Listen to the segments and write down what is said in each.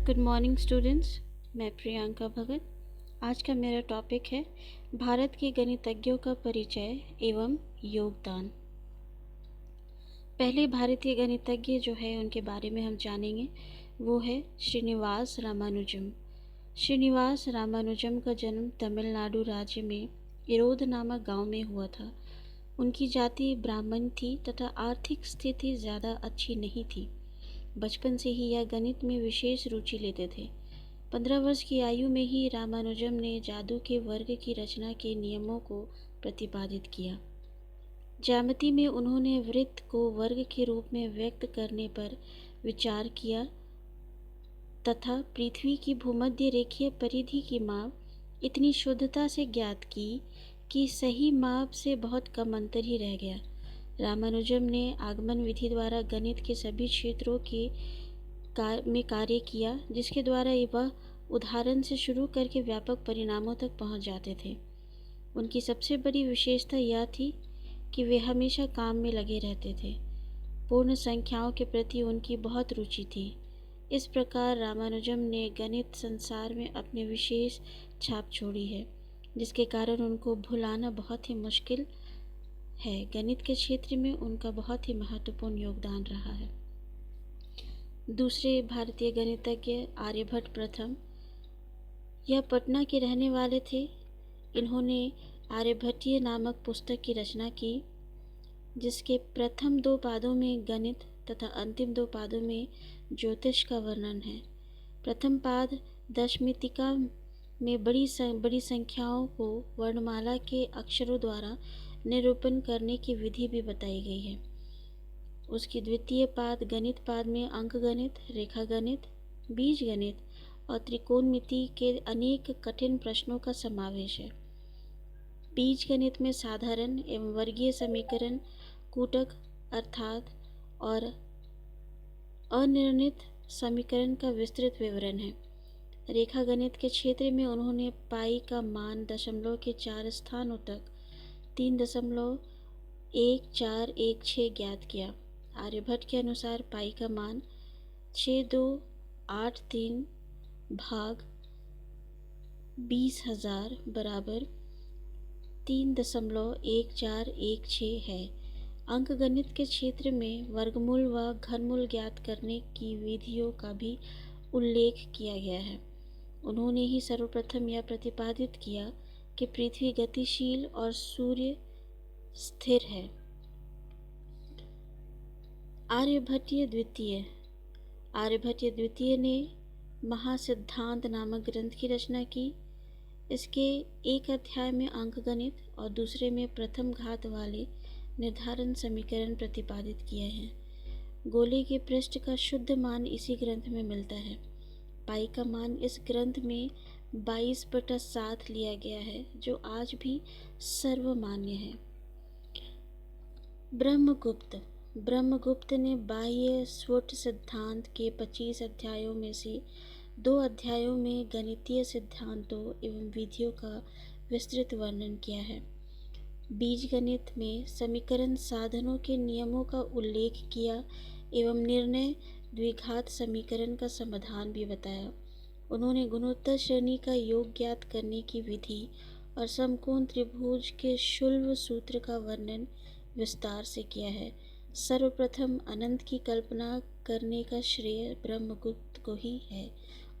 Good morning students. मैं प्रियंका भगत। आज का मेरा टॉपिक है भारत के गणितज्ञों का परिचय एवं योगदान। पहले भारतीय गणितज्ञ जो है उनके बारे में हम जानेंगे। वो है श्रीनिवास रामानुजम। श्रीनिवास रामानुजम का जन्म तमिलनाडु राज्य में इरोद नामक गांव में हुआ था। उनकी जाति ब्राह्मण थी तथा आर्थिक स्थिति ज़्यादा अच्छी नहीं थी। बचपन से ही यह गणित में विशेष रुचि लेते थे। 15 वर्ष की आयु में ही रामानुजम ने जादू के वर्ग की रचना के नियमों को प्रतिपादित किया। ज्यामिति में उन्होंने वृत्त को वर्ग के रूप में व्यक्त करने पर विचार किया तथा पृथ्वी की भूमध्य रेखीय परिधि की माप इतनी शुद्धता से ज्ञात की कि सही माप से बहुत कम अंतर ही रह गया। रामानुजम ने आगमन विधि द्वारा गणित के सभी क्षेत्रों में कार्य किया, जिसके द्वारा वह उदाहरण से शुरू करके व्यापक परिणामों तक पहुंच जाते थे। उनकी सबसे बड़ी विशेषता यह थी कि वे हमेशा काम में लगे रहते थे। पूर्ण संख्याओं के प्रति उनकी बहुत रुचि थी। इस प्रकार रामानुजम ने गणित संसार में अपनी विशेष छाप छोड़ी है, जिसके कारण उनको भुलाना बहुत ही मुश्किल है। गणित के क्षेत्र में उनका बहुत ही महत्वपूर्ण योगदान रहा है। दूसरे भारतीय गणितज्ञ आर्यभट्ट प्रथम। यह पटना के रहने वाले थे। इन्होंने आर्यभट्टीय नामक पुस्तक की रचना की, जिसके प्रथम 2 पादों में गणित तथा अंतिम 2 पादों में ज्योतिष का वर्णन है। प्रथम पाद दशमितिका में बड़ी संख्याओं को वर्णमाला के अक्षरों द्वारा निरूपण करने की विधि भी बताई गई है। उसकी द्वितीय पाद गणित पाद में अंकगणित, रेखागणित, बीजगणित और त्रिकोणमिति के अनेक कठिन प्रश्नों का समावेश है। बीजगणित में साधारण एवं वर्गीय समीकरण, कूटक अर्थात और अनिर्णित समीकरण का विस्तृत विवरण है। रेखागणित के क्षेत्र में उन्होंने पाई का मान दशमलव के 4 स्थानों तक 3.1416 ज्ञात किया। आर्यभट्ट के अनुसार पाई का मान 6283 भाग 20,000 बराबर 3.1416 है। अंकगणित के क्षेत्र में वर्गमूल व घनमूल ज्ञात करने की विधियों का भी उल्लेख किया गया है। उन्होंने ही सर्वप्रथम यह प्रतिपादित किया कि पृथ्वी गतिशील और सूर्य स्थिर है। आर्यभट्टीय द्वितीय ने महासिद्धांत नामक ग्रंथ की रचना की। इसके एक अध्याय में अंकगणित और दूसरे में प्रथम घात वाले निर्धारण समीकरण प्रतिपादित किए हैं। गोले के पृष्ठ का शुद्ध मान इसी ग्रंथ में मिलता है। पाई का मान इस ग्रंथ में 22/7 लिया गया है, जो आज भी सर्वमान्य है। ब्रह्मगुप्त ने बाह्य स्फुट सिद्धांत के 25 अध्यायों में से 2 अध्यायों में गणितीय सिद्धांतों एवं विधियों का विस्तृत वर्णन किया है। बीजगणित में समीकरण साधनों के नियमों का उल्लेख किया एवं निर्णय द्विघात समीकरण का समाधान भी बताया। उन्होंने गुणोत्तर श्रेणी का योग ज्ञात करने की विधि और समकोण त्रिभुज के शुल्ब सूत्र का वर्णन विस्तार से किया है। सर्वप्रथम अनंत की कल्पना करने का श्रेय ब्रह्मगुप्त को ही है।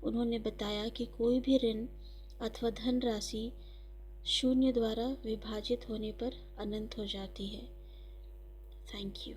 उन्होंने बताया कि कोई भी ऋण अथवा धन राशि शून्य द्वारा विभाजित होने पर अनंत हो जाती है। Thank you.